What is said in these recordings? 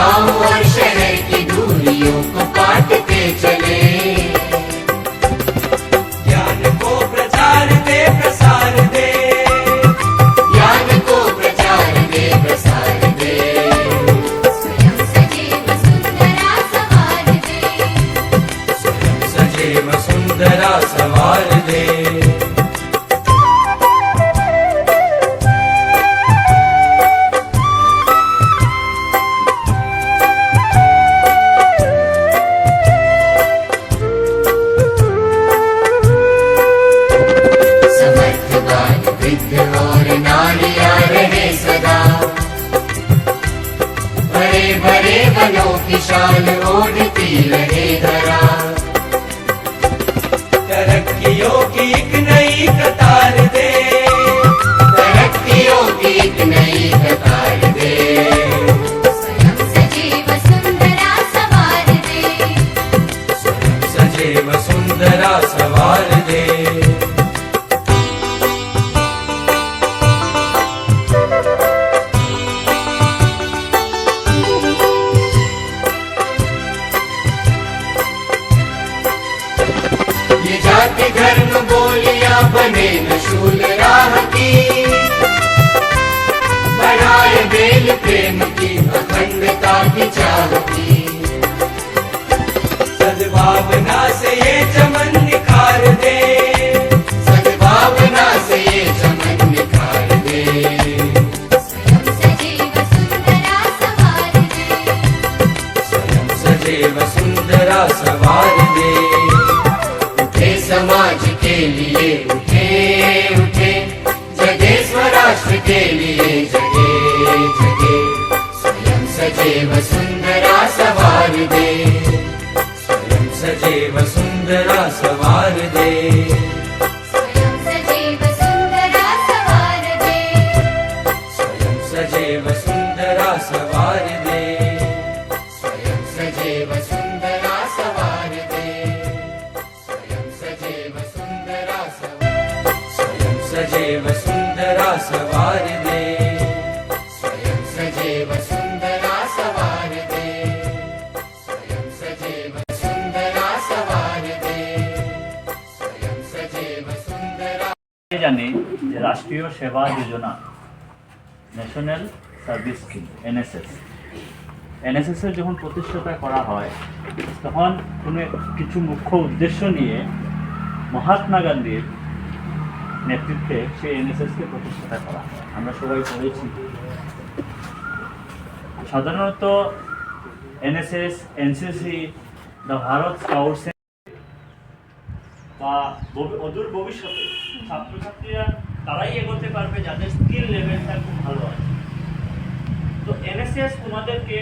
गांव और शहर की दूरियों को काटते चले। ज्ञान को प्रचार दे प्रसार दे, ज्ञान को प्रचार दे प्रसार दे। स्वयं सजीव सुंदरा सवार दे, स्वयं सजीव सुंदरा सवार दे। समर्थवान वृद्ध और नारियां रहे सदा, बड़े बड़े वनों की शान ओढ़ती रहे धरा। तरक्कियों की एक नई कतार दे, तरक्कियों की एक नई कतार दे। स्वयं सजीव सुंदरा सवार दे, स्वयं सजीव सुंदरा सवार दे। ये जाति धर्म बोलियां बने न शूल राह की, बढ़ाए मेल प्रेम की अखंडता की चाह की। सद्भावना से ये चमन निखार दे, सद्भावना से ये चमन निखार दे। स्वयं सजीव सुंदरा सवार दे, स्वयं सजीव सुंदरा सवार दे। उठे समाज के लिए उठे उठे, जगे स्वराष्ट्र के लिए जगे जगे। स्वयं सजीव सुंदरा सवार दे, स्वयं सजीव सुंदरा सवार दे। स्वयं सजीव सुंदरा सवार दे, स्वयं सजीव सुंदरा सवार दे। स्वयं सजीव सुंदरा सवार दे। स्वयं सजीव सुंदरा स्वयं सजीव सुंदरा सवार दे। स्वयं सजीव सुंदरा सवार दे। स्वयं सजीव सुंदरा सवार दे। स्वयं सजीव सुंदरा। জানি যে রাষ্ট্রীয় সেবা যোজনা, ন্যাশনাল সার্ভিস স্কিম, এনএসএস এর যখন প্রতিষ্ঠাতা করা হয় তখন কোনো কিছু মুখ্য উদ্দেশ্য নিয়ে মহাত্মা গান্ধীর নেতৃত্বে সেই এনএসএসকে প্রতিষ্ঠাতা করা হয়। আমরা সবাই পড়েছি। সাধারণত NSS, NCC, the Bharat scouts বা অদূর ভবিষ্যতে ছাত্রছাত্রীরা তারাই এগোতে পারবে যাদের স্কিল লেভেলটা খুব ভালো আছে। তো এনএসএস তোমাদেরকে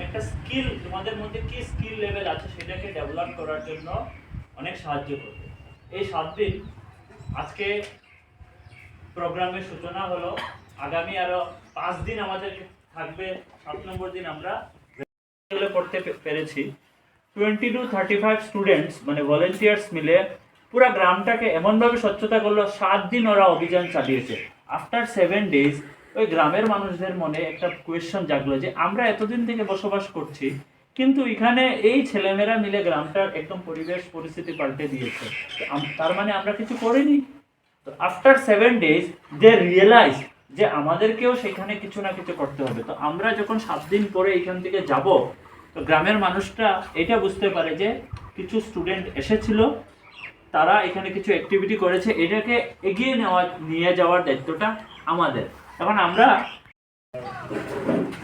একটা স্কিল, তোমাদের মধ্যে কি স্কিল লেভেল আছে সেটাকে ডেভেলপ করার জন্য অনেক সাহায্য করবে। এই 7 দিন আজকে প্রোগ্রামের সূচনা হলো, আগামী আরো 5 দিন আমাদের থাকবে। 7 নম্বর দিন আমরা পড়তে পেরেছি 20 to 35 স্টুডেন্টস মানে ভলেন্টিয়ার্স মিলে পুরো গ্রামটাকে এমনভাবে স্বচ্ছতা করলো। 7 দিন ওরা অভিযান চালিয়েছে। আফটার 7 ডেজ ওই গ্রামের মানুষদের মনে একটা কোয়েশ্চন জাগলো যে আমরা এতদিন থেকে বসবাস করছি, কিন্তু এখানে এই ছেলেমেয়েরা মিলে গ্রামটার একদম পরিবেশ পরিস্থিতি পাল্টে দিয়েছে, তার মানে আমরা কিছু করিনি। তো আফটার 7 ডেজ দে রিয়েলাইজ যে আমাদেরকেও সেখানে কিছু না কিছু করতে হবে। তো আমরা যখন 7 দিন পরে এখান থেকে যাব, তো গ্রামের মানুষরা এটা বুঝতে পারে যে কিছু স্টুডেন্ট এসেছিল, তারা এখানে কিছু অ্যাক্টিভিটি করেছে, এটাকে এগিয়ে নিয়ে যাওয়ার দায়িত্বটা আমাদের। এখন আমরা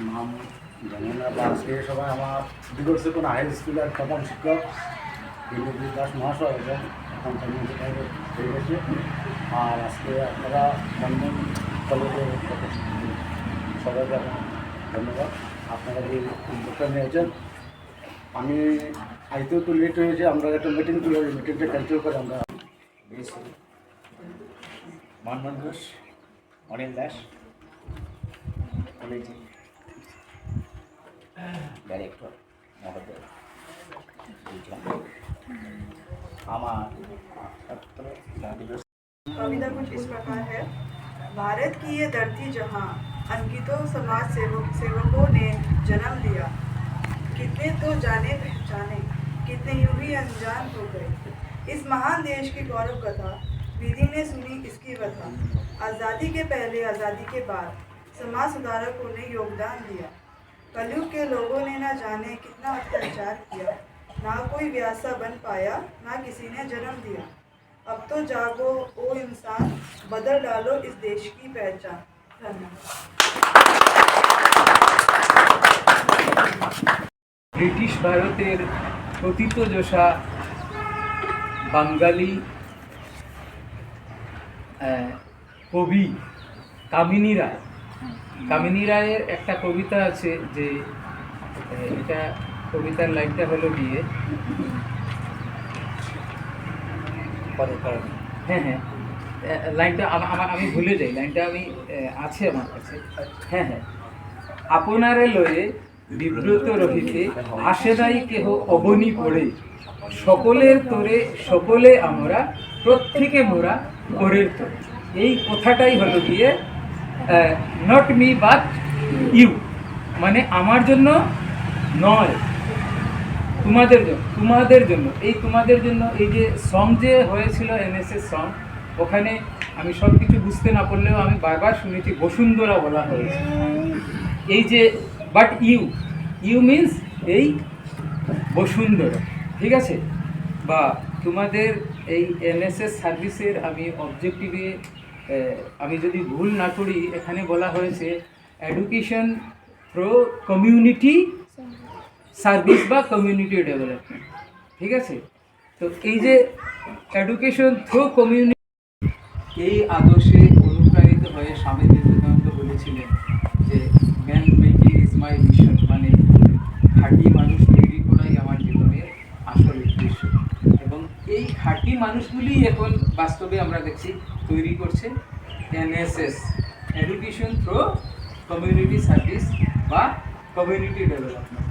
নাম জানি না, বা আজকে সবাই আমার ছুটি করছে কোনো হাই স্কুলের প্রধান শিক্ষক বিনোদী দাস মহাশয় এবং এখন হয়ে গেছে। আর আজকে আপনারা বন্ধন কলেজের সবাইকে ধন্যবাদ, আপনারা যে উদ্যোগটা নিয়েছেন। আমি আইতেও তো লেট হয়েছে, আমরা একটা মিটিং ছিল, ওই মিটিংটা ক্যান্সেল করে আমরা মনমোহন ঘোষ, অনিল দাস, কলেজ ডাইরেক্টর মহোদয় বুঝলাম আমার कविता कुछ इस प्रकार है। भारत की ये धरती जहाँ अनगिनत समाज सेवकों ने जन्म लिया, जाने पहचाने, कितने यूं ही अनजान हो गए। इस महान देश की गौरव कथा विधि ने सुनी इसकी व्यथा। आज़ादी के पहले आज़ादी के बाद समाज सुधारकों ने योगदान दिया। कलयुग के लोगों ने ना जाने कितना अत्याचार किया, ना कोई व्यासा बन पाया, ना किसी ने जन्म दिया। अब तो जागो ओ इंसान, बदल डालो इस देश की पहचान। धन्यवाद। ব্রিটিশ ভারতের প্রথিতযশা বাঙালি কবি কামিনী রায়। কামিনী রায়ের একটা কবিতা আছে যে এটা কবিতার লাইনটা হলো গিয়ে হ্যাঁ হ্যাঁ লাইনটা আমি ভুলে যাই, লাইনটা আমি আছে আমার কাছে। হ্যাঁ হ্যাঁ, আপনারে লয়ে বিব্রত রহিতে আসে নাই কেহ অবনী পড়ে, সকলের তোরে সকলে আমরা প্রত্যেকে মোরা করের তোরে। এই কথাটাই হলো গিয়ে নট মি বাট ইউ, মানে আমার জন্য নয়, তোমাদের জন্য। তোমাদের জন্য এই তোমাদের জন্য এই যে সং যে হয়েছিল এনএসএস সং, ওখানে আমি সব কিছু বুঝতে না পারলেও আমি বারবার শুনেছি বসুন্ধরা বলা হয়েছে। এই যে বাট ইউ, ইউ মিন্স এই বসুন্ধরা, ঠিক আছে? বা তোমাদের এই এনএসএস সার্ভিসের আমি অবজেক্টিভে আমি যদি ভুল না করি এখানে বলা হয়েছে এডুকেশন থ্রু কমিউনিটি সার্ভিস বা কমিউনিটি ডেভেলপমেন্ট, ঠিক আছে? তো এই যে এডুকেশন থ্রু কমিউনিটি, এই আদর্শে অনুপ্রাণিত হয়ে স্বামী বিবেকানন্দ বলেছিলেন যে man making is my mission, মানে খাঁটি মানুষ তৈরি করাই আমার জীবনের আসল উদ্দেশ্য। এবং এই খাঁটি মানুষগুলি এখন বাস্তবে আমরা দেখছি তৈরি করছে NSS, education through community service বা কমিউনিটি ডেভেলপমেন্ট।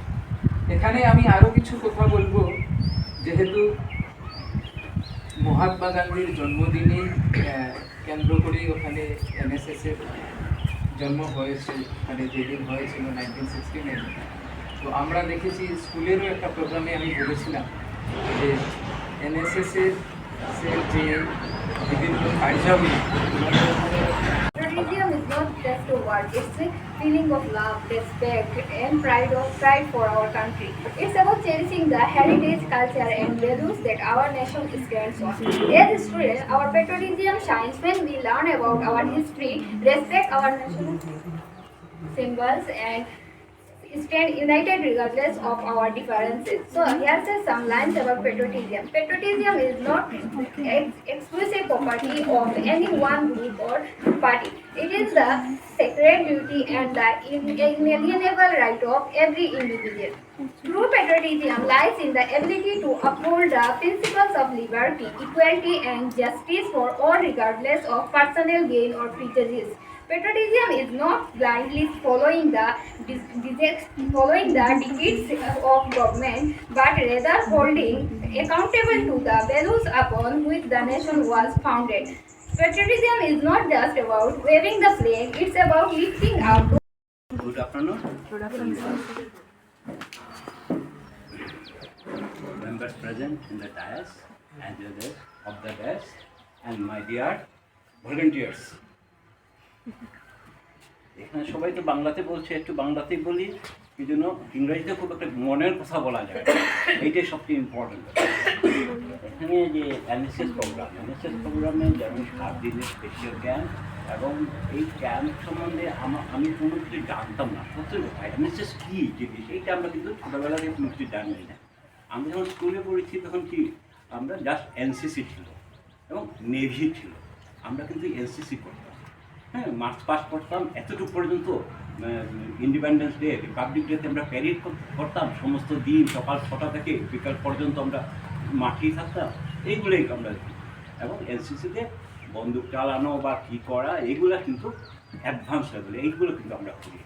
এখানে আমি আরও কিছু কথা বলবো, যেহেতু মহাত্মা গান্ধীর জন্মদিনে কেন্দ্র করেই ওখানে এনএসএসের জন্ম হয়েছে, মানে যেদিন হয়েছিল 1969। তো আমরা দেখেছি স্কুলেরও একটা প্রোগ্রামে আমি বলেছিলাম যে এনএসএসের যে বিভিন্ন কার্যাবলী, Patriotism is not just a word, it's a feeling of love, respect and pride for our country. It's about cherishing the heritage, culture and values that our nation stands on. As students, our patriotism shines when we learn about our history, respect our national symbols and stand united regardless of our differences. So here are some lines about patriotism. Patriotism is not exclusive property of any one group or party. It is the sacred duty and the inalienable right of every individual. True patriotism lies in the ability to uphold the principles of liberty, equality and justice for all regardless of personal gain or prejudice. Patriotism is not blindly following the dictates of government, but rather holding accountable to the values upon which the nation was founded. Patriotism is not just about waving the flag; it's about lifting up. Good afternoon. Members present in the dais and judges of the dais, and my dear volunteers. এখানে সবাই তো বাংলাতে বলছে, একটু বাংলাতেই বলি, এই জন্য ইংরেজিতে খুব একটা মনের কথা বলা যায়, এইটাই সবচেয়ে ইম্পর্টেন্ট। এখানে যে এনএসএস প্রোগ্রামে যেমন 7 দিনের স্পেশাল ক্যাম্প, এবং এই ক্যাম্প সম্বন্ধে আমি কোনো কিছু জানতাম না। সত্যি এনএসএস কী জিনিস এইটা আমরা কিন্তু ছোটোবেলাতে কোনো কিছু জানি না। আমি যখন স্কুলে পড়েছি তখন কি আমরা জাস্ট এনসিসি ছিল এবং নেভি ছিল, আমরা কিন্তু এনসিসি করতাম। হ্যাঁ, মার্চ পাস্ট করতাম এতটুকু পর্যন্ত। ইন্ডিপেন্ডেন্স ডে, রিপাবলিক ডেতে আমরা প্যারেড করতাম সমস্ত দিন, সকাল 6টা থেকে বিকাল পর্যন্ত আমরা মাঠেই থাকতাম, এইগুলোই আমরা। এবং এনসিসিতে বন্দুক চালানো বা কী করা এগুলো কিন্তু অ্যাডভান্স লেভেলে, এইগুলো কিন্তু আমরা করি।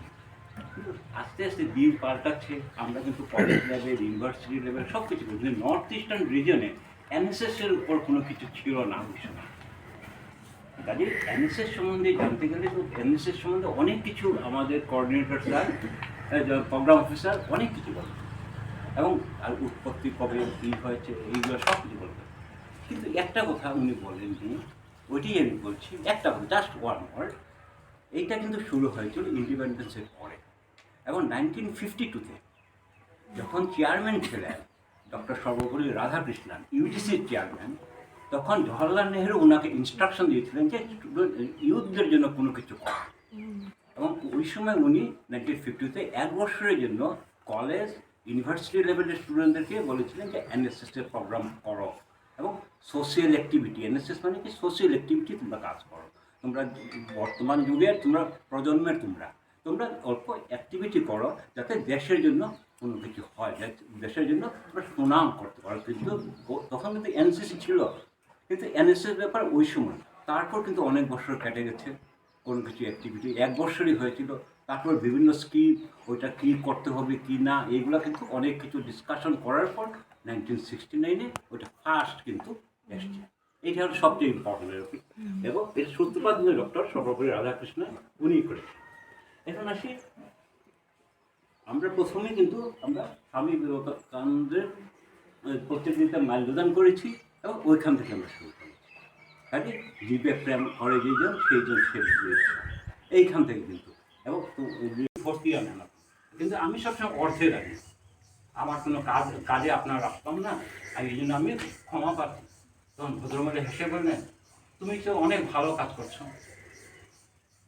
কিন্তু আস্তে আস্তে দিন পাল্টাচ্ছে, আমরা কিন্তু কলেজ লেভেল, ইউনিভার্সিটি লেভেল সব কিছু করি। কিন্তু নর্থ ইস্টার্ন রিজনে এনএসএসের উপর কোনো কিছু ছিল না কিছু না। কাজে এনএসএস সম্বন্ধে জানতে গেলে তো এনএসএস সম্বন্ধে অনেক কিছু আমাদের কোঅর্ডিনেটর স্যার, প্রোগ্রাম অফিসার অনেক কিছু বলে। এবং আর উৎপত্তি কবে কী হয়েছে এইগুলো সব কিছু বলবেন। কিন্তু একটা কথা উনি বলেননি, ওইটাই আমি বলছি, একটা কথা, জাস্ট ওয়ান ওয়ার্ড। এইটা কিন্তু শুরু হয়েছিল ইন্ডিপেন্ডেন্সের পরে, এবং 1952-তে যখন চেয়ারম্যান ছিলেন ডক্টর সর্বপল্লী রাধাকৃষ্ণন, ইউজিসির চেয়ারম্যান, তখন জওহরলাল নেহেরু ওনাকে ইনস্ট্রাকশন দিয়েছিলেন যে ইউথদের জন্য কোনো কিছু করা। এবং ওই সময় উনি 1950-তে 1 বছরের জন্য কলেজ ইউনিভার্সিটি লেভেলের স্টুডেন্টদেরকে বলেছিলেন যে এনএসএসের প্রোগ্রাম করো এবং সোশিয়াল অ্যাক্টিভিটি, এনএসএস মানে কি সোশিয়াল অ্যাক্টিভিটি তোমরা কাজ করো, তোমরা বর্তমান যুগের তোমরা প্রজন্মের তোমরা অল্প অ্যাক্টিভিটি করো যাতে দেশের জন্য কোনো কিছু হয়, দেশের জন্য তোমরা সুনাম করতে পারো। কিন্তু তখন কিন্তু এনসিসি ছিল, কিন্তু এনএসএস ব্যাপার ওই সময়, তারপর কিন্তু অনেক বছর কেটে গেছে, কোনো কিছু অ্যাক্টিভিটি 1 বছরই হয়েছিল। তারপর বিভিন্ন স্কিম, ওইটা কী করতে হবে কি না, এইগুলো কিন্তু অনেক কিছু ডিসকাশন করার পর 1969-এ ওইটা ফার্স্ট কিন্তু এসছে। এইটা হলো সবচেয়ে ইম্পর্টেন্ট এবং এর সূত্রপাত ডক্টর সর্বপল্লী রাধাকৃষ্ণন উনি করেছেন। এখন আসি, আমরা প্রথমে কিন্তু আমরা স্বামী বিবেকানন্দের প্রত্যেকদিনটা মাল্যদান করেছি এবং ওইখান থেকে আমরা শুরু করেছি। কাজে জীবে প্রেম করে যেজন সেইজন সে এইখান থেকে কিন্তু, এবং ভর্তি আনে না, কিন্তু আমি সবসময় অর্থে রাখি, আমার কোনো কাজে আপনার রাখতাম না, আর এই জন্য আমি ক্ষমা পাচ্ছি। তখন ভদ্রমহিলা হেসে বললেন, তুমি তো অনেক ভালো কাজ করছো।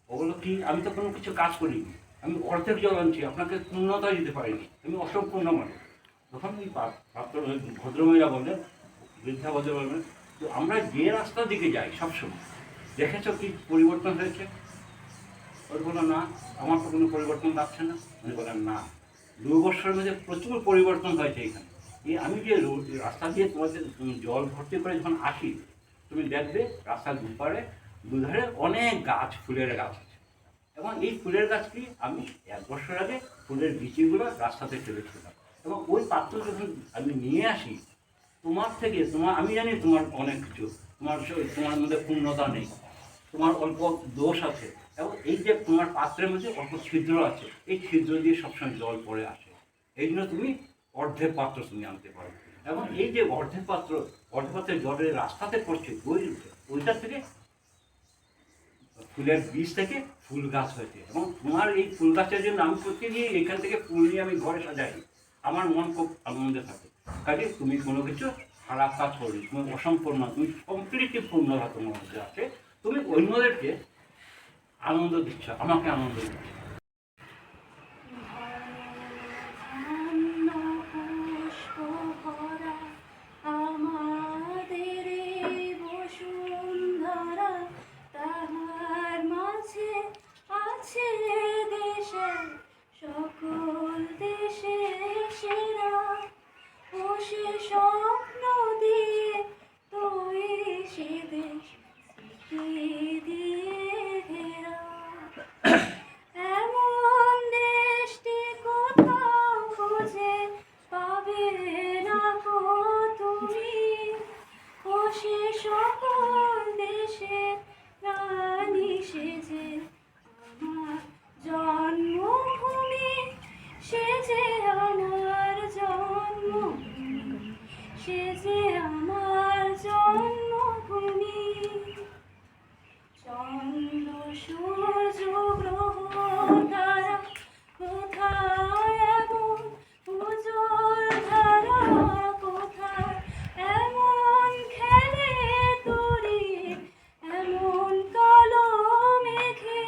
ওগুলো কি, আমি তো কোনো কিছু কাজ করিনি, আমি অর্ধেক জল আনছি, আপনাকে পূর্ণতা দিতে পারিনি, আমি অসম্পূর্ণ মানুষ। তখন ওই ভদ্রমহিলা বললেন, বৃদ্ধা ভদ্র বললেন, তো আমরা যে রাস্তার দিকে যাই সবসময়, দেখেছ কি পরিবর্তন হয়েছে? ওই বললো, না, আমার তো কোনো পরিবর্তন লাগছে না। উনি বললেন, না, 2 বছরের মধ্যে প্রচুর পরিবর্তন হয়েছে এখানে। আমি যে রাস্তা দিয়ে তোমাদের জল ভর্তি করে যখন আসি, তুমি দেখবে রাস্তার দুধারে অনেক গাছ, ফুলের গাছ আছে, এবং এই ফুলের গাছটি আমি 1 বছর আগে ফুলের বিচিগুলো রাস্তাতে ফেলেছিলাম, এবং ওই পাত্র যখন আমি নিয়ে আসি আমি জানি তোমার অনেক কিছু, তোমার মধ্যে পূর্ণতা নেই, তোমার অল্প দোষ আছে, এবং এই যে তোমার পাত্রের মধ্যে অল্প ছিদ্র আছে, এই ছিদ্র দিয়ে সবসময় জল পড়ে আসে, এই জন্য তুমি অর্ধেক পাত্র তুমি আনতে পারো। এবং এই যে অর্ধেক পাত্রের জলের রাস্তাতে পড়ছে, ওইটা থেকে ফুলের বীজ থেকে ফুল গাছ হয়েছে, এবং তোমার এই ফুল গাছের জন্য আমি প্রত্যেকদিন এখান থেকে ফুল নিয়ে আমি ঘরে সাজাই, আমার মন খুব আনন্দে থাকে। কাজে তুমি কোনো কিছু খারাপ কাজ করবে, তুমি অসম্পূর্ণ, তুমি কমপ্লিটলি পূর্ণতা তোমার মধ্যে আছে, তুমি অন্যদেরকে আনন্দ দিচ্ছ, আমাকে আনন্দ দিচ্ছ। স্বপ্ন দিয়ে তৈরি সে দেশ দিয়ে ঘেরা, এমন দেশটি কোথাও খুঁজে পাবে না গো তুমি, ও সে সকল দেশের রানী সেজে আমার জন্মভূমি, সে যে আমার জন্মভূমি, সে যে আমার জন্মভূমি। চন্দ্র সূর্য গ্রহ তারা কোথায় এমন উজ্জ্বল ধারা, কোথায় এমন খেলে তরি, এমন কালো মেঘে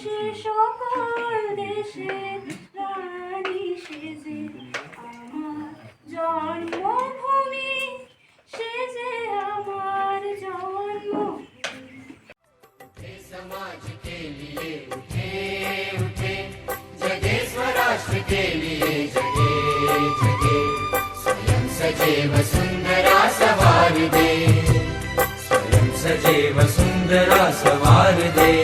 সে সকল দেশের রানী সেজে আমার জন্মভূমি, সেজে আমার জন্মভূমি। समाज के लिए उठे उठे, जगे स्वराष्ट्र के लिए जगे जगे, स्वयं सजे वसुंधरा सवार दे, स्वयं सजे वसुंधरा सवार दे।